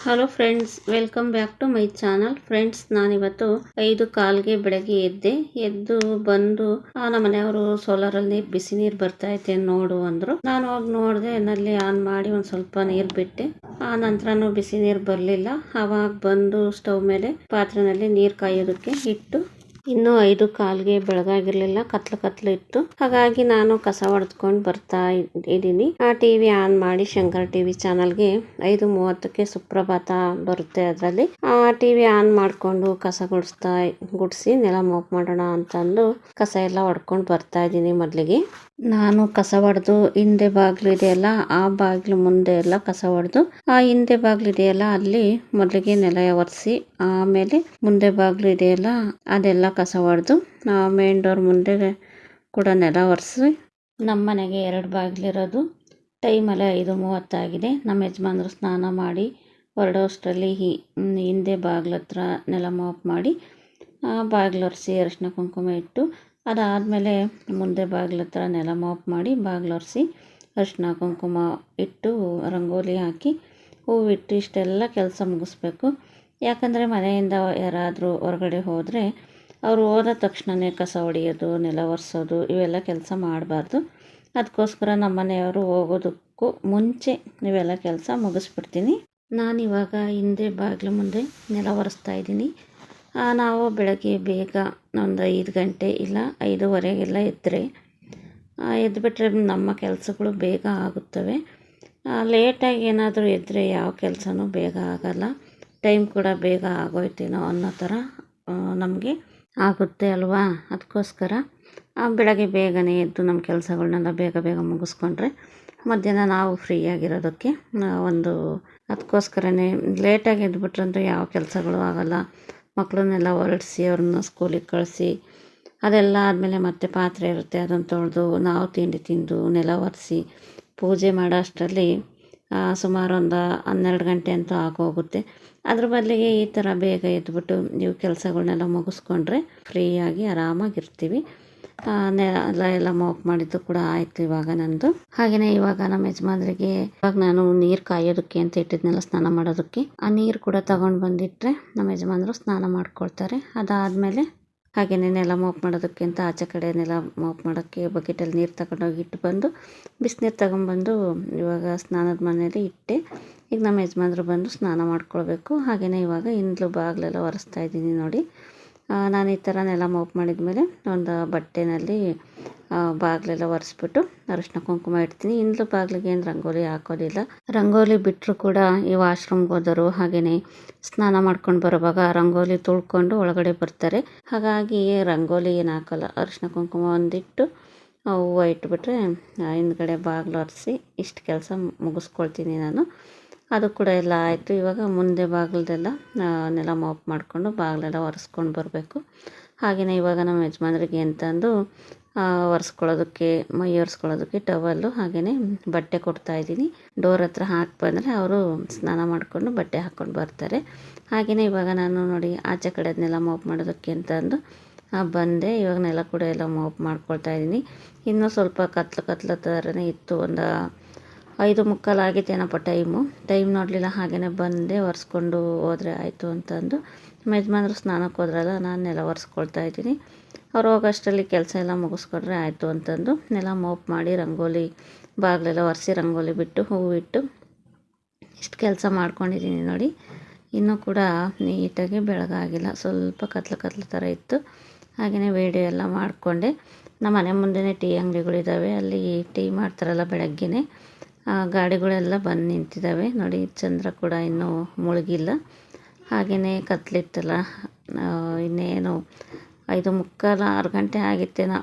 Hello friends, welcome back to my channel. Friends, ನಾನಿವತ್ತು 5:15ಗೆ ಬೆಳಗ್ಗೆ ಎದ್ದು ಬಂದು ನಮ್ಮ ಮನೆಯವರು ಸೋಲಾರಲ್ಲಿ ಬಿಸಿ ನೀರು ಬರ್ತಾ ಐತೆ ನೋಡು ಅಂದ್ರು. ನಾನು ಹೋಗಿ ನೋಡಿದೆ, ನಲ್ಲಿ ಆನ್ ಮಾಡಿ ಒಂದು ಸ್ವಲ್ಪ ನೀರು ಬಿಟ್ಟೆ. ಆ ನಂತರನೂ ಬಿಸಿ ನೀರು ಬರಲಿಲ್ಲ. ಅವಾಗ ಬಂದು ಸ್ಟವ್ ಮೇಲೆ ಪಾತ್ರೆನಲ್ಲಿ ನೀರು ಕಾಯೋದಕ್ಕೆ ಇಟ್ಟು ಇನ್ನೂ 5:15ಗೆ ಬೆಳಗಾಗಿರ್ಲಿಲ್ಲ, ಕತ್ಲು ಇತ್ತು. ಹಾಗಾಗಿ ನಾನು ಕಸ ಹೊಡೆದ್ಕೊಂಡು ಬರ್ತಾ ಇದ್ದೀನಿ. ಆ ಟಿವಿ ಆನ್ ಮಾಡಿ ಶಂಕರ್ ಟಿವಿ ಚಾನಲ್ಗೆ 5:30ಕ್ಕೆ ಸುಪ್ರಭಾತ ಬರುತ್ತೆ. ಅದರಲ್ಲಿ ಆ ಟಿವಿ ಆನ್ ಮಾಡ್ಕೊಂಡು ಕಸ ಗುಡಿಸಿ ನೆಲ ಮೋಪ್ ಮಾಡೋಣ ಅಂತಂದು ಕಸ ಎಲ್ಲ ಹೊಡ್ಕೊಂಡು ಬರ್ತಾ ಇದ್ದೀನಿ. ಮೊದಲಿಗೆ ನಾನು ಕಸ ಹೊಡೆದು ಹಿಂದೆ ಬಾಗಿಲು ಇದೆಯಲ್ಲ, ಆ ಬಾಗಿಲು ಮುಂದೆ ಎಲ್ಲ ಕಸ ಹೊಡೆದು, ಆ ಹಿಂದೆ ಬಾಗಿಲು ಇದೆಯಲ್ಲ ಅಲ್ಲಿ ಮೊದಲಿಗೆ ನೆಲ ಒರೆಸಿ, ಆಮೇಲೆ ಮುಂದೆ ಬಾಗಿಲು ಇದೆಯಲ್ಲ ಅದೆಲ್ಲ ಕಸ ಹೊಡೆದು, ಮೇನ್ ಡೋರ್ ಮುಂದೆ ಕೂಡ ನೆಲ ಒರೆಸಿ. ನಮ್ಮ ಮನೆಗೆ 2 ಬಾಗಿಲಿರೋದು. ಟೈಮಲ್ಲಿ 5:30 ಆಗಿದೆ. ನಮ್ಮ ಯಜಮಾನರು ಸ್ನಾನ ಮಾಡಿ ಹೊರಡೋಷ್ಟರಲ್ಲಿ ಹಿಂದೆ ಬಾಗಿಲ ಹತ್ರ ನೆಲ ಮಾಪ್ ಮಾಡಿ ಬಾಗಿಲು ಒರೆಸಿ ಅರಿಶಿನ ಕುಂಕುಮ ಇಟ್ಟು, ಅದಾದಮೇಲೆ ಮುಂದೆ ಬಾಗಿಲ ಹತ್ರ ನೆಲ ಮಾಪ್ ಮಾಡಿ ಬಾಗಿಲು ಒರೆಸಿ ಅರಿಶಿನ ಕುಂಕುಮ ಇಟ್ಟು ರಂಗೋಲಿ ಹಾಕಿ ಹೂವಿಟ್ಟು ಇಷ್ಟೆಲ್ಲ ಕೆಲಸ ಮುಗಿಸ್ಬೇಕು. ಯಾಕಂದರೆ ಮನೆಯಿಂದ ಯಾರಾದರೂ ಹೊರಗಡೆ ಹೋದರೆ ಅವರು ಹೋದ ತಕ್ಷಣವೇ ಕಸ ಹೊಡೆಯೋದು, ನೆಲ ಒರೆಸೋದು ಇವೆಲ್ಲ ಕೆಲಸ ಮಾಡಬಾರ್ದು. ಅದಕ್ಕೋಸ್ಕರ ನಮ್ಮ ಮನೆಯವರು ಹೋಗೋದಕ್ಕೂ ಮುಂಚೆ ಇವೆಲ್ಲ ಕೆಲಸ ಮುಗಿಸ್ಬಿಡ್ತೀನಿ. ನಾನಿವಾಗ ಹಿಂದೆ ಬಾಗಿಲು ಮುಂದೆ ನೆಲ ಒರೆಸ್ತಾ ಇದ್ದೀನಿ. ನಾವು ಬೆಳಗ್ಗೆ ಬೇಗ ಒಂದು 5 ಗಂಟೆ ಇಲ್ಲ 5:15ಗೆಲ್ಲ ಎದ್ದುಬಿಟ್ರೆ ನಮ್ಮ ಕೆಲಸಗಳು ಬೇಗ ಆಗುತ್ತವೆ. ಲೇಟಾಗಿ ಏನಾದರೂ ಎದ್ದರೆ ಯಾವ ಕೆಲಸನೂ ಬೇಗ ಆಗಲ್ಲ. ಟೈಮ್ ಕೂಡ ಬೇಗ ಆಗೋಯ್ತೇನೋ ಅನ್ನೋ ಥರ ನಮಗೆ ಆಗುತ್ತೆ ಅಲ್ವಾ. ಅದಕ್ಕೋಸ್ಕರ ಬೆಳಗ್ಗೆ ಬೇಗನೆ ಎದ್ದು ನಮ್ಮ ಕೆಲಸಗಳನ್ನೆಲ್ಲ ಬೇಗ ಮುಗಿಸ್ಕೊಂಡ್ರೆ ಮಧ್ಯಾಹ್ನ ನಾವು ಫ್ರೀಯಾಗಿರೋದಕ್ಕೆ ಅದಕ್ಕೋಸ್ಕರನೇ ಲೇಟಾಗಿ ಎದ್ದುಬಿಟ್ರಂತೂ ಯಾವ ಕೆಲಸಗಳು ಆಗಲ್ಲ. ಮಕ್ಕಳನ್ನೆಲ್ಲ ಹೊರಡಿಸಿ ಅವ್ರನ್ನ ಸ್ಕೂಲಿಗೆ ಕಳಿಸಿ ಅದೆಲ್ಲ ಆದಮೇಲೆ ಮತ್ತೆ ಪಾತ್ರೆ ಇರುತ್ತೆ, ಅದನ್ನು ತೊಳೆದು ನಾವು ತಿಂಡಿ ತಿಂದು ನೆಲ ಒರೆಸಿ ಪೂಜೆ ಮಾಡೋ ಅಷ್ಟರಲ್ಲಿ ಸುಮಾರು ಒಂದು 12 ಗಂಟೆ ಅಂತೂ ಆಗೋಗುತ್ತೆ. ಅದ್ರ ಬದಲಿಗೆ ಈ ಥರ ಬೇಗ ಎದ್ಬಿಟ್ಟು ನೀವು ಕೆಲಸಗಳನ್ನೆಲ್ಲ ಮುಗಿಸ್ಕೊಂಡ್ರೆ ಫ್ರೀಯಾಗಿ ಆರಾಮಾಗಿರ್ತೀವಿ. ಎಲ್ಲ ಮೋಪ್ ಮಾಡಿದ್ದು ಕೂಡ ಆಯಿತು ಇವಾಗ ನಂದು. ಹಾಗೆಯೇ ಇವಾಗ ನಮ್ಮ ಯಜಮಾನರಿಗೆ ಇವಾಗ ನಾನು ನೀರು ಕಾಯೋದಕ್ಕೆ ಅಂತ ಇಟ್ಟಿದ್ನೆಲ್ಲ ಸ್ನಾನ ಮಾಡೋದಕ್ಕೆ, ಆ ನೀರು ಕೂಡ ತಗೊಂಡು ಬಂದಿಟ್ಟರೆ ನಮ್ಮ ಯಜಮಾನರು ಸ್ನಾನ ಮಾಡ್ಕೊಳ್ತಾರೆ. ಅದಾದಮೇಲೆ ಹಾಗೆಯೇ ನೆಲ ಮೋಪ್ ಮಾಡೋದಕ್ಕೆ ಅಂತ ಆಚೆ ಕಡೆ ನೆಲ ಮೋಪ್ ಮಾಡೋಕ್ಕೆ ಬಕೆಟಲ್ಲಿ ನೀರು ತಗೊಂಡೋಗಿ ಇಟ್ಟು ಬಂದು ಬಿಸಿನೀರು ತಗೊಂಡ್ಬಂದು ಇವಾಗ ಸ್ನಾನದ ಮನೆಯಲ್ಲಿ ಇಟ್ಟೆ. ಈಗ ನಮ್ಮ ಯಜಮಾನರು ಬಂದು ಸ್ನಾನ ಮಾಡ್ಕೊಳ್ಬೇಕು. ಹಾಗೆಯೇ ಇವಾಗ ಹಿಂದ್ಲು ಬಾಗಿಲೆಲ್ಲ ಒರೆಸ್ತಾ ಇದ್ದೀನಿ ನೋಡಿ. ನಾನು ಈ ಥರ ನೆಲ ಮೋಪ್ ಮಾಡಿದ್ಮೇಲೆ ಒಂದು ಬಟ್ಟೆನಲ್ಲಿ ಬಾಗಿಲೆಲ್ಲ ಒರೆಸ್ಬಿಟ್ಟು ಅರಿಶಿನ ಕುಂಕುಮ ಇಡ್ತೀನಿ. ಹಿಂದ್ಲು ಬಾಗಿಲಿಗೆ ಏನು ರಂಗೋಲಿ ಹಾಕೋದಿಲ್ಲ. ರಂಗೋಲಿ ಬಿಟ್ಟರು ಕೂಡ ಈ ವಾಶ್ರೂಮ್ಗೆ ಹೋದರು ಹಾಗೆಯೇ ಸ್ನಾನ ಮಾಡ್ಕೊಂಡು ಬರುವಾಗ ರಂಗೋಲಿ ತುಳ್ಕೊಂಡು ಒಳಗಡೆ ಬರ್ತಾರೆ. ಹಾಗಾಗಿ ರಂಗೋಲಿ ಏನು ಹಾಕೋಲ್ಲ. ಅರಿಶಿನ ಕುಂಕುಮ ಒಂದಿಟ್ಟು ಹೂವು ಇಟ್ಬಿಟ್ರೆ ಹಿಂದ್ಗಡೆ ಬಾಗಿಲು ಒರೆಸಿ ಇಷ್ಟು ಕೆಲಸ ಮುಗಿಸ್ಕೊಳ್ತೀನಿ ನಾನು. ಅದು ಕೂಡ ಎಲ್ಲ ಆಯಿತು. ಇವಾಗ ಮುಂದೆ ಬಾಗಿಲದೆಲ್ಲ ನೆಲ ಮಾಪ್ ಮಾಡಿಕೊಂಡು ಬಾಗಿಲೆಲ್ಲ ಒರೆಸ್ಕೊಂಡು ಬರಬೇಕು. ಹಾಗೆಯೇ ಇವಾಗ ನಮ್ಮ ಯಜಮಾನರಿಗೆ ಅಂತಂದು ಒರೆಸ್ಕೊಳ್ಳೋದಕ್ಕೆ ಮೈ ಒರೆಸ್ಕೊಳ್ಳೋದಕ್ಕೆ ಟವಲ್ಲು ಹಾಗೆಯೇ ಬಟ್ಟೆ ಕೊಡ್ತಾಯಿದ್ದೀನಿ. ಡೋರ್ ಹತ್ರ ಹಾಕಿ ಬಂದರೆ ಅವರು ಸ್ನಾನ ಮಾಡಿಕೊಂಡು ಬಟ್ಟೆ ಹಾಕ್ಕೊಂಡು ಬರ್ತಾರೆ. ಹಾಗೆಯೇ ಇವಾಗ ನಾನು ನೋಡಿ ಆಚೆ ಕಡೆದನ್ನೆಲ್ಲ ಮಾಪ್ ಮಾಡೋದಕ್ಕೆ ಅಂತಂದು ಬಂದೆ. ಇವಾಗ ನೆಲ ಕೂಡ ಎಲ್ಲ ಮಾಪ್ ಮಾಡ್ಕೊಳ್ತಾ ಇದ್ದೀನಿ. ಇನ್ನೂ ಸ್ವಲ್ಪ ಕತ್ಲು ಥರನೇ ಇತ್ತು. ಒಂದು 5:45 ಆಗಿತ್ತೇನಪ್ಪ ಟೈಮ್ ನೋಡಲಿಲ್ಲ. ಹಾಗೆಯೇ ಬಂದೆ, ಒರೆಸ್ಕೊಂಡು ಹೋದರೆ ಆಯಿತು ಅಂತಂದು. ನಮ್ಮ ಯಜಮಾನರು ಸ್ನಾನಕ್ಕೆ ಹೋದ್ರಲ್ಲ, ನಾನು ನೆಲ ಒರೆಸ್ಕೊಳ್ತಾ ಇದ್ದೀನಿ. ಅವ್ರು ಹೋಗೋಷ್ಟರಲ್ಲಿ ಕೆಲಸ ಎಲ್ಲ ಮುಗಿಸ್ಕೊಂಡ್ರೆ ಆಯಿತು ಅಂತಂದು ನೆಲ ಮೋಪ್ ಮಾಡಿ ರಂಗೋಲಿ ಬಾಗಿಲೆಲ್ಲ ಒರೆಸಿ ರಂಗೋಲಿ ಬಿಟ್ಟು ಹೂವಿಟ್ಟು ಇಷ್ಟು ಕೆಲಸ ಮಾಡ್ಕೊಂಡಿದ್ದೀನಿ ನೋಡಿ. ಇನ್ನೂ ಕೂಡ ನೀಟಾಗಿ ಬೆಳಗಾಗಿಲ್ಲ, ಸ್ವಲ್ಪ ಕತ್ಲು ಥರ ಇತ್ತು. ಹಾಗೆಯೇ ವಿಡಿಯೋ ಎಲ್ಲ ಮಾಡಿಕೊಂಡೆ. ನಮ್ಮ ಮನೆ ಮುಂದೆನೇ ಟೀ ಅಂಗಡಿಗಳಿದ್ದಾವೆ, ಅಲ್ಲಿ ಟೀ ಮಾಡ್ತಾರಲ್ಲ ಬೆಳಗ್ಗೆನೇ ಗಾಡಿಗಳೆಲ್ಲ ಬಂದು ನಿಂತಿದ್ದಾವೆ ನೋಡಿ. ಚಂದ್ರ ಕೂಡ ಇನ್ನೂ ಮುಳುಗಿಲ್ಲ. ಹಾಗೆಯೇ ಕತ್ಲಿತ್ತಲ್ಲ, ಇನ್ನೇನು 5:45 6 ಗಂಟೆ ಆಗಿತ್ತೇನೋ.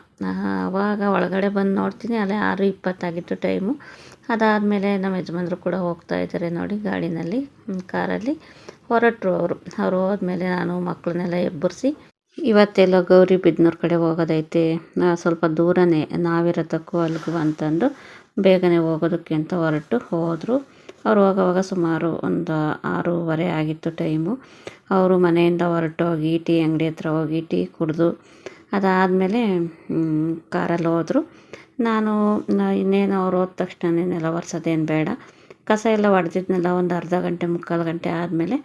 ಆವಾಗ ಒಳಗಡೆ ಬಂದು ನೋಡ್ತೀನಿ, ಅಲ್ಲೇ 6:20 ಆಗಿತ್ತು ಟೈಮು. ಅದಾದಮೇಲೆ ನಮ್ಮ ಯಜಮಾನರು ಕೂಡ ಹೋಗ್ತಾ ಇದ್ದಾರೆ ನೋಡಿ ಕಾರಲ್ಲಿ ಹೊರಟರು. ಅವರು ಹೋದ್ಮೇಲೆ ನಾನು ಮಕ್ಕಳನ್ನೆಲ್ಲ ಎಬ್ಬರಿಸಿ ಇವತ್ತೆಲ್ಲ ಗೌರಿಬಿದನೂರು ಕಡೆ ಹೋಗೋದೈತೆ, ಸ್ವಲ್ಪ ದೂರನೇ ನಾವಿರತಕ್ಕೂ ಅಲ್ಲಿಗೂ ಅಂತಂದು ಬೇಗನೆ ಹೋಗೋದಕ್ಕೆ ಅಂತ ಹೋದರು. ಅವ್ರು ಹೋಗೋವಾಗ ಸುಮಾರು ಒಂದು 6:15 ಆಗಿತ್ತು ಟೈಮು. ಅವರು ಮನೆಯಿಂದ ಹೊರಟೋಗಿ ಟೀ ಅಂಗಡಿ ಹತ್ರ ಹೋಗಿ ಟೀ ಕುಡಿದು ಅದಾದಮೇಲೆ ಕಾರಲ್ಲಿ ಹೋದರು. ನಾನು ಇನ್ನೇನು ಅವ್ರು ಹೋದ ತಕ್ಷಣ ನೆಲ ಒರೆಸೋದೇನು ಬೇಡ, ಕಸ ಎಲ್ಲ ಹೊಡೆದಿದ್ನೆಲ್ಲ ಒಂದು ಅರ್ಧ ಗಂಟೆ ಮುಕ್ಕಾಲು ಗಂಟೆ ಆದಮೇಲೆ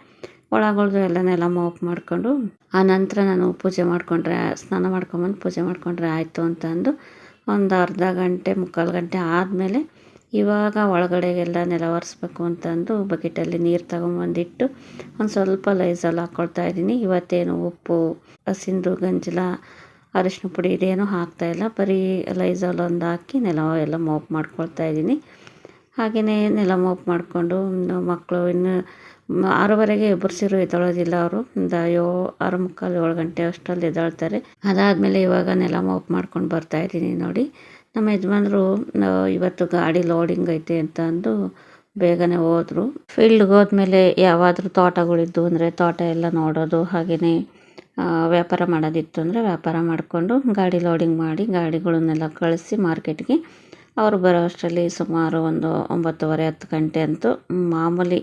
ಒಳಗಳ್ದು ಎಲ್ಲನೆಲ್ಲ ಮಾಪ್ ಮಾಡಿಕೊಂಡು ಆ ನಂತರ ನಾನು ಪೂಜೆ ಮಾಡಿಕೊಂಡ್ರೆ ಸ್ನಾನ ಮಾಡ್ಕೊಂಬಂದು ಪೂಜೆ ಮಾಡಿಕೊಂಡ್ರೆ ಆಯಿತು ಅಂತ ಅಂದು ಒಂದು ಅರ್ಧ ಗಂಟೆ ಮುಕ್ಕಾಲು ಗಂಟೆ ಆದಮೇಲೆ ಇವಾಗ ಒಳಗಡೆಗೆಲ್ಲ ನೆಲ ಒರೆಸ್ಬೇಕು ಅಂತಂದು ಬಕೆಟಲ್ಲಿ ನೀರು ತಗೊಂಬಂದಿಟ್ಟು ಒಂದು ಸ್ವಲ್ಪ ಲೈಝಾಲ್ ಹಾಕ್ಕೊಳ್ತಾ ಇದ್ದೀನಿ. ಇವತ್ತೇನು ಉಪ್ಪು, ಹಸಿಂದು ಗಂಜಲ, ಅರಿಶಿನ ಪುಡಿ ಇದೇನು ಹಾಕ್ತಾಯಿಲ್ಲ, ಬರೀ ಲೈಝಾಲ್ ಒಂದು ಹಾಕಿ ನೆಲ ಎಲ್ಲ ಮಾಪ್ ಮಾಡ್ಕೊಳ್ತಾ ಇದ್ದೀನಿ. ಹಾಗೆಯೇ ನೆಲ ಮಾಪ್ ಮಾಡಿಕೊಂಡು ಮಕ್ಕಳು ಇನ್ನು 6:30ಗೆ ಎಬ್ಬರಿಸಿರು ಎದ್ದೇಳೋದಿಲ್ಲ. ಅವರು ಒಂದು 6:45 7 ಗಂಟೆ ಅಷ್ಟರಲ್ಲಿ ಎದ್ದೇಳ್ತಾರೆ. ಅದಾದಮೇಲೆ ಇವಾಗ ನೆಲ ಮಾಪ್ ಮಾಡ್ಕೊಂಡು ಬರ್ತಾಯಿದ್ದೀನಿ ನೋಡಿ. ನಮ್ಮ ಯಜಮಾನ್ರು ಇವತ್ತು ಗಾಡಿ ಲೋಡಿಂಗ್ ಐತೆ ಅಂತ ಅಂದು ಬೇಗನೆ ಹೋದರು. ಫೀಲ್ಡ್ಗೆ ಹೋದ್ಮೇಲೆ ಯಾವಾದರೂ ತೋಟಗಳಿದ್ದು ಅಂದರೆ ತೋಟ ಎಲ್ಲ ನೋಡೋದು, ಹಾಗೆಯೇ ವ್ಯಾಪಾರ ಮಾಡೋದಿತ್ತು ಅಂದರೆ ವ್ಯಾಪಾರ ಮಾಡಿಕೊಂಡು ಗಾಡಿ ಲೋಡಿಂಗ್ ಮಾಡಿ ಗಾಡಿಗಳನ್ನೆಲ್ಲ ಕಳಿಸಿ ಮಾರ್ಕೆಟ್ಗೆ ಅವರು ಬರೋ ಅಷ್ಟರಲ್ಲಿ ಸುಮಾರು ಒಂದು 9:30 10 ಗಂಟೆ ಅಂತೂ ಮಾಮೂಲಿ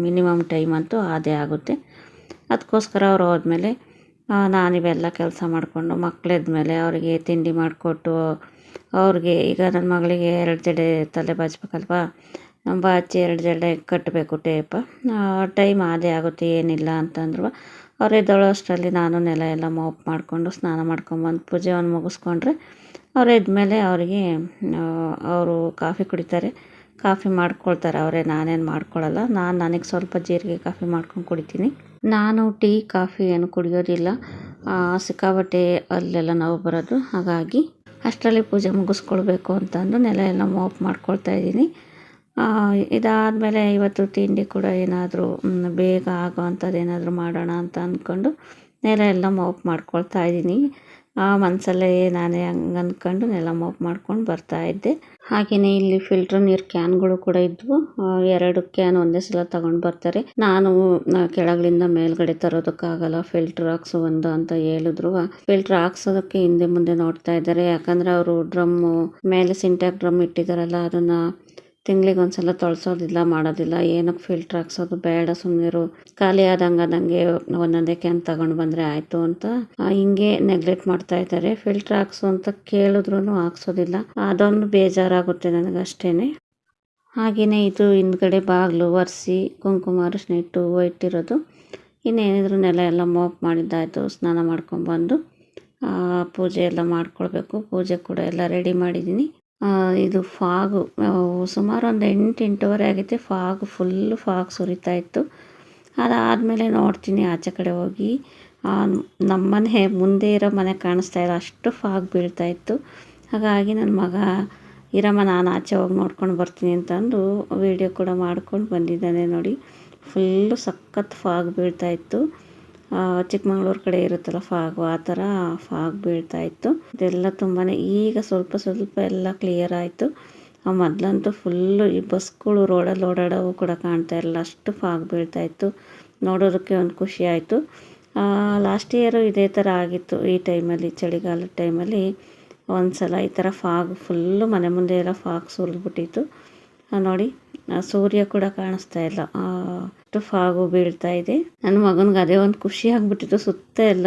ಮಿನಿಮಮ್ ಟೈಮ್ ಅಂತೂ ಅದೇ ಆಗುತ್ತೆ. ಅದಕ್ಕೋಸ್ಕರ ಅವ್ರು ಹೋದ್ಮೇಲೆ ನಾನಿವೆಲ್ಲ ಕೆಲಸ ಮಾಡಿಕೊಂಡು ಮಕ್ಕಳೆದ್ಮೇಲೆ ಅವರಿಗೆ ತಿಂಡಿ ಮಾಡಿಕೊಟ್ಟು ಅವ್ರಿಗೆ ಈಗ ನನ್ನ ಮಗಳಿಗೆ 2 ಜಡೆ ತಲೆ ಬಾಚಬೇಕಲ್ವ, ಬಾಚಿ 2 ಜಡೆ ಕಟ್ಟಬೇಕು ಟೇಪ. ಟೈಮ್ ಅದೇ ಆಗುತ್ತೆ, ಏನಿಲ್ಲ ಅಂತಂದ್ರು. ಅವ್ರು ಎದ್ದೇಳೋ ಅಷ್ಟರಲ್ಲಿ ನಾನು ನೆಲ ಎಲ್ಲ ಮಾಪ್ ಮಾಡಿಕೊಂಡು ಸ್ನಾನ ಮಾಡ್ಕೊಂಬಂದು ಪೂಜೆಯನ್ನು ಮುಗಿಸ್ಕೊಂಡ್ರೆ ಅವ್ರು ಎದ್ಮೇಲೆ ಅವರಿಗೆ ಅವರು ಕಾಫಿ ಕುಡಿತಾರೆ, ಕಾಫಿ ಮಾಡ್ಕೊಳ್ತಾರೆ ಅವರೇ. ನಾನೇನು ಮಾಡ್ಕೊಳ್ಳಲ್ಲ, ನನಗೆ ಸ್ವಲ್ಪ ಜೀರಿಗೆ ಕಾಫಿ ಮಾಡ್ಕೊಂಡು ಕುಡಿತೀನಿ. ನಾನು ಟೀ ಕಾಫಿ ಏನು ಕುಡಿಯೋದಿಲ್ಲ, ಸಿಕ್ಕಾಬಟ್ಟೆ ಅಲ್ಲೆಲ್ಲ ನೋವು ಬರೋದು. ಹಾಗಾಗಿ ಅಷ್ಟರಲ್ಲಿ ಪೂಜೆ ಮುಗಿಸ್ಕೊಳ್ಬೇಕು ಅಂತಂದು ನೆಲ ಎಲ್ಲ ಮಾಪ್ ಮಾಡ್ಕೊಳ್ತಾ ಇದ್ದೀನಿ. ಇದಾದಮೇಲೆ ಇವತ್ತು ತಿಂಡಿ ಕೂಡ ಏನಾದರೂ ಬೇಗ ಆಗೋ ಅಂಥದ್ದು ಏನಾದರೂ ಮಾಡೋಣ ಅಂತ ಅಂದ್ಕೊಂಡು ನೆಲ ಎಲ್ಲ ಮಾಪ್ ಮಾಡ್ಕೊಳ್ತಾ ಇದ್ದೀನಿ. ಮನಸ್ಸಲ್ಲೇ ನಾನೇ ಹಂಗೆ ಅಂದ್ಕೊಂಡು ನೆಲ ಮಾಪ್ ಮಾಡ್ಕೊಂಡು ಬರ್ತಾಯಿದ್ದೆ. ಹಾಗೆಯೇ ಇಲ್ಲಿ ಫಿಲ್ಟ್ರ್ ನೀರು ಕ್ಯಾನ್ಗಳು ಕೂಡ ಇದ್ವು. 2 ಕ್ಯಾನ್ ಒಂದೇ ಸಲ ತಗೊಂಡು ಬರ್ತಾರೆ. ನಾನು ಕೆಳಗಲಿಂದ ಮೇಲ್ಗಡೆ ತರೋದಕ್ಕಾಗಲ್ಲ, ಫಿಲ್ಟ್ರ್ ಹಾಕ್ಸು ಒಂದು ಅಂತ ಹೇಳಿದ್ರು. ಫಿಲ್ಟ್ರ್ ಹಾಕ್ಸೋದಕ್ಕೆ ಹಿಂದೆ ಮುಂದೆ ನೋಡ್ತಾ ಇದ್ದಾರೆ. ಯಾಕಂದರೆ ಅವರು ಡ್ರಮ್ಮು ಮೇಲೆ ಸಿಂಟ್ಯಾಕ್ ಡ್ರಮ್ ಇಟ್ಟಿದ್ದಾರಲ್ಲ, ಅದನ್ನು ತಿಂಗಳಿಗೆ ಒಂದ್ಸಲ ತೊಳ್ಸೋದಿಲ್ಲ, ಮಾಡೋದಿಲ್ಲ. ಏನಕ್ಕೆ ಫಿಲ್ಟ್ರ್ ಹಾಕ್ಸೋದು, ಬೇಡ ಸುಮ್ಮನಿರು, ಖಾಲಿ ಆದಂಗೆ ಒಂದೊಂದೇ ಕ್ಯಾನ್ ತಗೊಂಡು ಬಂದರೆ ಆಯಿತು ಅಂತ ಹಿಂಗೆ ನೆಗ್ಲೆಕ್ಟ್ ಮಾಡ್ತಾ ಇದ್ದಾರೆ. ಫಿಲ್ಟ್ರ್ ಹಾಕ್ಸು ಅಂತ ಕೇಳಿದ್ರು ಹಾಕ್ಸೋದಿಲ್ಲ. ಅದೊಂದು ಬೇಜಾರಾಗುತ್ತೆ ನನಗಷ್ಟೇ. ಹಾಗೆಯೇ ಇದು ಹಿಂದ್ಗಡೆ ಬಾಗಿಲು ಒರೆಸಿ ಕುಂಕುಮ ಅರಿಶಿನ ಇಟ್ಟು ಹೂವು ಇಟ್ಟಿರೋದು. ಇನ್ನೇನಿದ್ರು ನೆಲ ಎಲ್ಲ ಮಾಪ್ ಮಾಡಿದ್ದಾಯಿತು. ಸ್ನಾನ ಮಾಡ್ಕೊಂಬಂದು ಪೂಜೆ ಎಲ್ಲ ಮಾಡ್ಕೊಳ್ಬೇಕು. ಪೂಜೆ ಕೂಡ ಎಲ್ಲ ರೆಡಿ ಮಾಡಿದ್ದೀನಿ. ಇದು ಫಾಗು ಸುಮಾರು ಒಂದು 8 8:30 ಆಗೈತೆ. ಫುಲ್ಲು ಫಾಗ್ ಸುರಿತಾ ಇತ್ತು. ಅದಾದಮೇಲೆ ನೋಡ್ತೀನಿ ಆಚೆ ಕಡೆ ಹೋಗಿ ನಮ್ಮನೆ ಮುಂದೆ ಇರೋ ಮನೆ ಕಾಣಿಸ್ತಾ ಇಲ್ಲ, ಅಷ್ಟು ಫಾಗ್ ಬೀಳ್ತಾ ಇತ್ತು. ಹಾಗಾಗಿ ನನ್ನ ಮಗ ಇರಮ್ಮ ನಾನು ಆಚೆ ಹೋಗಿ ನೋಡ್ಕೊಂಡು ಬರ್ತೀನಿ ಅಂತಂದು ವಿಡಿಯೋ ಕೂಡ ಮಾಡ್ಕೊಂಡು ಬಂದಿದ್ದಾನೆ ನೋಡಿ. ಫುಲ್ಲು ಸಖತ್ ಫಾಗ್ ಬೀಳ್ತಾ ಇತ್ತು. ಚಿಕ್ಕಮಂಗ್ಳೂರು ಕಡೆ ಇರುತ್ತಲ್ಲ ಫಾಗು, ಆ ಥರ ಫಾಗ್ ಬೀಳ್ತಾ ಇತ್ತು. ಇದೆಲ್ಲ ತುಂಬಾ ಈಗ ಸ್ವಲ್ಪ ಸ್ವಲ್ಪ ಎಲ್ಲ ಕ್ಲಿಯರ್ ಆಯಿತು. ಮೊದಲಂತೂ ಫುಲ್ಲು ಈ ಬಸ್ಗಳು ರೋಡಲ್ಲಿ ಓಡಾಡೋವು ಕೂಡ ಕಾಣ್ತಾ ಇರಲಿಲ್ಲ, ಅಷ್ಟು ಫಾಗ್ ಬೀಳ್ತಾ ಇತ್ತು. ನೋಡೋದಕ್ಕೆ ಒಂದು ಖುಷಿ ಆಯಿತು. ಲಾಸ್ಟ್ ಇಯರು ಇದೇ ಥರ ಆಗಿತ್ತು. ಈ ಟೈಮಲ್ಲಿ ಚಳಿಗಾಲದ ಟೈಮಲ್ಲಿ ಒಂದು ಸಲ ಈ ಥರ ಫಾಗ್ ಫುಲ್ಲು ಮನೆ ಮುಂದೆ ಎಲ್ಲ ಫಾಗ್ ಸುರಿದ್ಬಿಟ್ಟಿತ್ತು ನೋಡಿ. ಸೂರ್ಯ ಕೂಡ ಕಾಣಿಸ್ತಾ ಇಲ್ಲ, ಅಷ್ಟು ಫಾಗು ಬೀಳ್ತಾ ಇದೆ. ನನ್ನ ಮಗನಿಗೆ ಅದೇ ಒಂದು ಖುಷಿ ಆಗಿಬಿಟ್ಟಿತ್ತು. ಸುತ್ತ ಎಲ್ಲ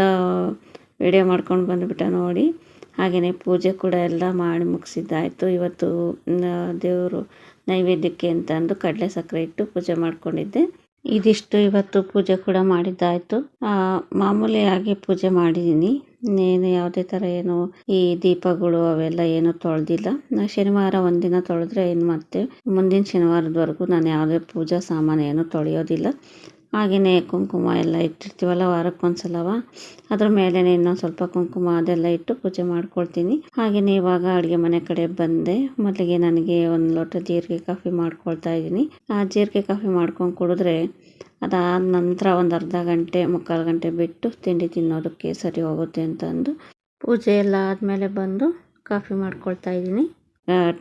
ವಿಡಿಯೋ ಮಾಡ್ಕೊಂಡು ಬಂದುಬಿಟ್ಟ ನೋಡಿ. ಹಾಗೆಯೇ ಪೂಜೆ ಕೂಡ ಎಲ್ಲ ಮಾಡಿ ಮುಗಿಸಿದ್ದಾಯಿತು. ಇವತ್ತು ದೇವರು ನೈವೇದ್ಯಕ್ಕೆ ಅಂತ ಅಂದು ಕಡಲೆ ಸಕ್ಕರೆ ಇಟ್ಟು ಪೂಜೆ ಮಾಡ್ಕೊಂಡಿದ್ದೆ. ಇದಿಷ್ಟು ಇವತ್ತು ಪೂಜೆ ಕೂಡ ಮಾಡಿದ್ದಾಯಿತು. ಮಾಮೂಲಿಯಾಗಿ ಪೂಜೆ ಮಾಡಿದ್ದೀನಿ. ಇನ್ನೇನು ಯಾವುದೇ ಥರ ಏನು ಈ ದೀಪಗಳು ಅವೆಲ್ಲ ಏನು ತೊಳೆದಿಲ್ಲ. ಶನಿವಾರ ಒಂದಿನ ತೊಳೆದ್ರೆ ಇನ್ನು ಮತ್ತೆ ಮುಂದಿನ ಶನಿವಾರದವರೆಗೂ ನಾನು ಯಾವುದೇ ಪೂಜಾ ಸಾಮಾನು ಏನು ತೊಳೆಯೋದಿಲ್ಲ. ಹಾಗೆಯೇ ಕುಂಕುಮ ಎಲ್ಲ ಇಟ್ಟಿರ್ತೀವಲ್ಲ ವಾರಕ್ಕೊಂದ್ಸಲವ, ಅದ್ರ ಮೇಲೇ ಇನ್ನೊಂದು ಸ್ವಲ್ಪ ಕುಂಕುಮ ಅದೆಲ್ಲ ಇಟ್ಟು ಪೂಜೆ ಮಾಡ್ಕೊಳ್ತೀನಿ. ಹಾಗೆಯೇ ಇವಾಗ ಅಡುಗೆ ಮನೆ ಕಡೆ ಬಂದೆ. ಮೊದಲಿಗೆ ನನಗೆ ಒಂದು ಲೋಟ ಜೀರಿಗೆ ಕಾಫಿ ಮಾಡ್ಕೊಳ್ತಾ ಇದ್ದೀನಿ. ಆ ಜೀರಿಗೆ ಕಾಫಿ ಮಾಡ್ಕೊಂಡು ಕುಡಿದ್ರೆ ಅದಾದ ನಂತರ ಒಂದು ಅರ್ಧ ಗಂಟೆ ಮುಕ್ಕಾಲು ಗಂಟೆ ಬಿಟ್ಟು ತಿಂಡಿ ತಿನ್ನೋದಕ್ಕೆ ಸರಿ ಹೋಗುತ್ತೆ ಅಂತ ಅಂದು ಪೂಜೆ ಎಲ್ಲ ಆದಮೇಲೆ ಬಂದು ಕಾಫಿ ಮಾಡ್ಕೊಳ್ತಾ ಇದ್ದೀನಿ.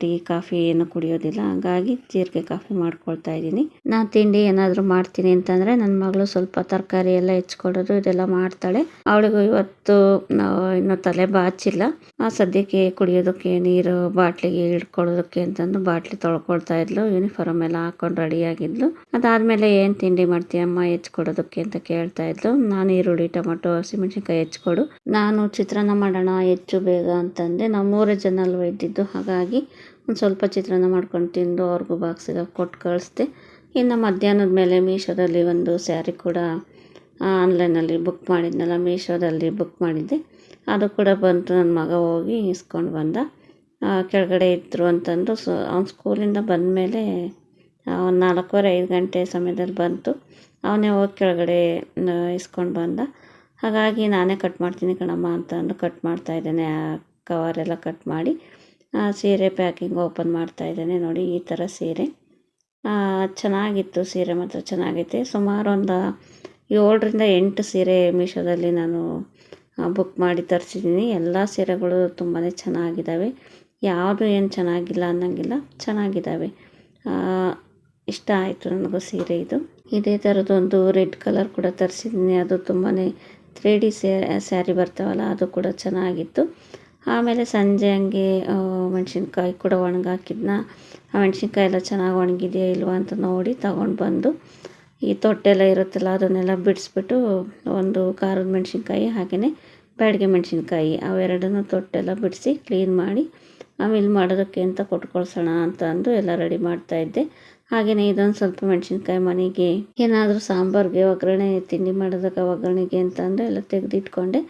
ಟೀ ಕಾಫಿ ಏನು ಕುಡಿಯೋದಿಲ್ಲ, ಹಾಗಾಗಿ ಜೀರಿಗೆ ಕಾಫಿ ಮಾಡ್ಕೊಳ್ತಾ ಇದ್ದೀನಿ. ನಾನು ತಿಂಡಿ ಏನಾದರೂ ಮಾಡ್ತೀನಿ ಅಂತಂದರೆ ನನ್ನ ಮಗಳು ಸ್ವಲ್ಪ ತರಕಾರಿ ಎಲ್ಲ ಹೆಚ್ಕೊಡೋದು ಇದೆಲ್ಲ ಮಾಡ್ತಾಳೆ. ಅವಳಿಗೂ ಇವತ್ತು ಇನ್ನೂ ತಲೆ ಬಾಚಿಲ್ಲ. ಸದ್ಯಕ್ಕೆ ಕುಡಿಯೋದಕ್ಕೆ ನೀರು ಬಾಟ್ಲಿಗೆ ಇಡ್ಕೊಳ್ಳೋದಕ್ಕೆ ಅಂತಂದು ಬಾಟ್ಲಿ ತೊಳ್ಕೊಳ್ತಾ ಇದ್ಲು. ಯೂನಿಫಾರ್ಮ್ ಎಲ್ಲ ಹಾಕೊಂಡು ರೆಡಿಯಾಗಿದ್ಲು. ಅದಾದಮೇಲೆ ಏನು ತಿಂಡಿ ಮಾಡ್ತೀಯಮ್ಮ ಹೆಚ್ಕೊಡೋದಕ್ಕೆ ಅಂತ ಕೇಳ್ತಾ ಇದ್ಲು. ನಾನು ಈರುಳ್ಳಿ ಟೊಮೊಟೊ ಹಸಿಮೆಣ್ಸಿನ್ಕಾಯಿ ಹೆಚ್ಕೊಡು, ನಾನು ಚಿತ್ರಾನ್ನ ಮಾಡೋಣ ಹೆಚ್ಚು ಬೇಗ ಅಂತಂದೆ. ನಾವು 3 ಜನ ಅಲ್ವ ಇದ್ದಿದ್ದು, ಹಾಗಾಗಿ ಒಂದು ಸ್ವಲ್ಪ ಚಿತ್ರಾನ್ನ ಮಾಡ್ಕೊಂಡು ತಿಂದು ಅವ್ರಿಗೂ ಬಾಕ್ಸಿಗೆ ಕೊಟ್ಟು ಕಳಿಸ್ದೆ. ಇನ್ನು ಮಧ್ಯಾಹ್ನದ ಮೇಲೆ ಮೀಶೋದಲ್ಲಿ ಒಂದು ಸ್ಯಾರಿ ಕೂಡ ಆನ್ಲೈನಲ್ಲಿ ಬುಕ್ ಮಾಡಿದ್ನಲ್ಲ, ಮೀಶೋದಲ್ಲಿ ಬುಕ್ ಮಾಡಿದ್ದೆ. ಅದು ಕೂಡ ಬಂತು. ನನ್ನ ಮಗ ಹೋಗಿ ಇಸ್ಕೊಂಡು ಬಂದ. ಕೆಳಗಡೆ ಇದ್ದರು ಅಂತಂದು ಅವ್ನು ಸ್ಕೂಲಿಂದ ಬಂದ ಮೇಲೆ ಒಂದು 4:15 ಗಂಟೆ ಸಮಯದಲ್ಲಿ ಬಂತು. ಅವನೇ ಹೋಗಿ ಕೆಳಗಡೆ ಇಸ್ಕೊಂಡು ಬಂದ. ಹಾಗಾಗಿ ನಾನೇ ಕಟ್ ಮಾಡ್ತೀನಿ ಕಣಮ್ಮ ಅಂತಂದು ಕಟ್ ಮಾಡ್ತಾಯಿದ್ದೇನೆ. ಕವರೆಲ್ಲ ಕಟ್ ಮಾಡಿ ಸೀರೆ ಪ್ಯಾಕಿಂಗ್ ಓಪನ್ ಮಾಡ್ತಾಯಿದ್ದೇನೆ. ನೋಡಿ, ಈ ಥರ ಸೀರೆ ಚೆನ್ನಾಗಿತ್ತು. ಸೀರೆ ಮಾತ್ರ ಚೆನ್ನಾಗೈತೆ. ಸುಮಾರು ಒಂದು 7ರಿಂದ 8 ಸೀರೆ ಮೀಶೋದಲ್ಲಿ ನಾನು ಬುಕ್ ಮಾಡಿ ತರಿಸಿದ್ದೀನಿ. ಎಲ್ಲ ಸೀರೆಗಳು ತುಂಬಾ ಚೆನ್ನಾಗಿದ್ದಾವೆ. ಯಾವುದು ಏನು ಚೆನ್ನಾಗಿಲ್ಲ ಅನ್ನೋಂಗಿಲ್ಲ, ಚೆನ್ನಾಗಿದ್ದಾವೆ. ಇಷ್ಟ ಆಯಿತು ನನಗೂ ಸೀರೆ ಇದು. ಇದೇ ಥರದೊಂದು ರೆಡ್ ಕಲರ್ ಕೂಡ ತರಿಸಿದ್ದೀನಿ. ಅದು ತುಂಬಾ 3D ಸ್ಯಾರಿ ಬರ್ತಾವಲ್ಲ, ಅದು ಕೂಡ ಚೆನ್ನಾಗಿತ್ತು. ಆಮೇಲೆ ಸಂಜೆ ಹಂಗೆ ಮೆಣಸಿನ್ಕಾಯಿ ಕೂಡ ಒಣಗಾಕಿದ್ನ. ಆ ಮೆಣಸಿನ್ಕಾಯಿ ಎಲ್ಲ ಚೆನ್ನಾಗಿ ಒಣಗಿದೆಯಾ ಇಲ್ವಾ ಅಂತ ನೋಡಿ ತಗೊಂಡು ಬಂದು ಈ ತೊಟ್ಟೆಲ್ಲ ಇರುತ್ತಲ್ಲ ಅದನ್ನೆಲ್ಲ ಬಿಡಿಸ್ಬಿಟ್ಟು ಒಂದು ಖಾರದ ಮೆಣಸಿನ್ಕಾಯಿ ಹಾಗೆಯೇ ಬ್ಯಾಡಗೆ ಮೆಣಸಿನ್ಕಾಯಿ ಅವೆರಡನ್ನೂ ತೊಟ್ಟೆಲ್ಲ ಬಿಡಿಸಿ ಕ್ಲೀನ್ ಮಾಡಿ ಆಮೇಲೆ ಮಾಡೋದಕ್ಕೆ ಅಂತ ಕೊಟ್ಕೊಳ್ಸೋಣ ಅಂತ ಅಂದು ಎಲ್ಲ ರೆಡಿ ಮಾಡ್ತಾಯಿದ್ದೆ. ಹಾಗೆಯೇ ಇದೊಂದು ಸ್ವಲ್ಪ ಮೆಣಸಿನ್ಕಾಯಿ ಮನೆಗೆ ಏನಾದರೂ ಸಾಂಬಾರಿಗೆ ಒಗ್ಗರಣೆ ತಿಂಡಿ ಮಾಡೋದಕ್ಕೆ ಒಗ್ಗರಣೆಗೆ ಅಂತ ಅಂದು ಎಲ್ಲ ತೆಗೆದಿಟ್ಕೊಂಡೆ.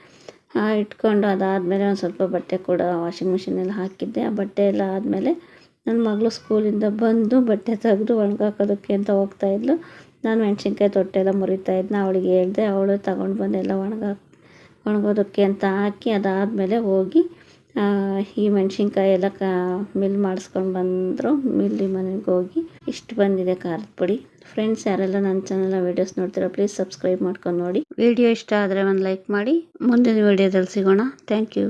ಇಟ್ಕೊಂಡು ಅದಾದಮೇಲೆ ಒಂದು ಸ್ವಲ್ಪ ಬಟ್ಟೆ ಕೂಡ ವಾಷಿಂಗ್ ಮಿಷಿನಲ್ಲಿ ಹಾಕಿದ್ದೆ. ಆ ಬಟ್ಟೆ ಎಲ್ಲ ಆದಮೇಲೆ ನನ್ನ ಮಗಳು ಸ್ಕೂಲಿಂದ ಬಂದು ಬಟ್ಟೆ ತೆಗೆದು ಒಣಗಾಕೋದಕ್ಕೆ ಅಂತ ಹೋಗ್ತಾಯಿದ್ಲು. ನಾನು ಮೆಣಸಿನ್ಕಾಯಿ ತೊಟ್ಟೆಲ್ಲ ಮುರಿತಾಯಿದ್ನ. ಅವಳಿಗೆ ಹೇಳಿದೆ, ಅವಳು ತಗೊಂಡು ಬಂದು ಎಲ್ಲ ಒಣಗೋದಕ್ಕೆ ಅಂತ ಹಾಕಿ ಅದಾದಮೇಲೆ ಹೋಗಿ ಈ ಮೆಣಸಿನ್ಕಾಯಿ ಎಲ್ಲ ಮಿಲ್ ಮಾಡಿಸ್ಕೊಂಡು ಬಂದರು. ಮಿಲ್ಲಿ ಮನೆಗೆ ಹೋಗಿ ಇಷ್ಟು ಬಂದಿದೆ ಖಾರದ ಪುಡಿ. ಫ್ರೆಂಡ್ಸ್, ಯಾರೆಲ್ಲ ನನ್ನ ಚಾನಲ್ನ ವೀಡಿಯೋಸ್ ನೋಡ್ತೀರಾ ಪ್ಲೀಸ್ ಸಬ್ಸ್ಕ್ರೈಬ್ ಮಾಡ್ಕೊಂಡು ನೋಡಿ. ವಿಡಿಯೋ ಇಷ್ಟ ಆದರೆ ಒಂದು ಲೈಕ್ ಮಾಡಿ. ಮುಂದಿನ ವಿಡಿಯೋದಲ್ಲಿ ಸಿಗೋಣ. Thank you.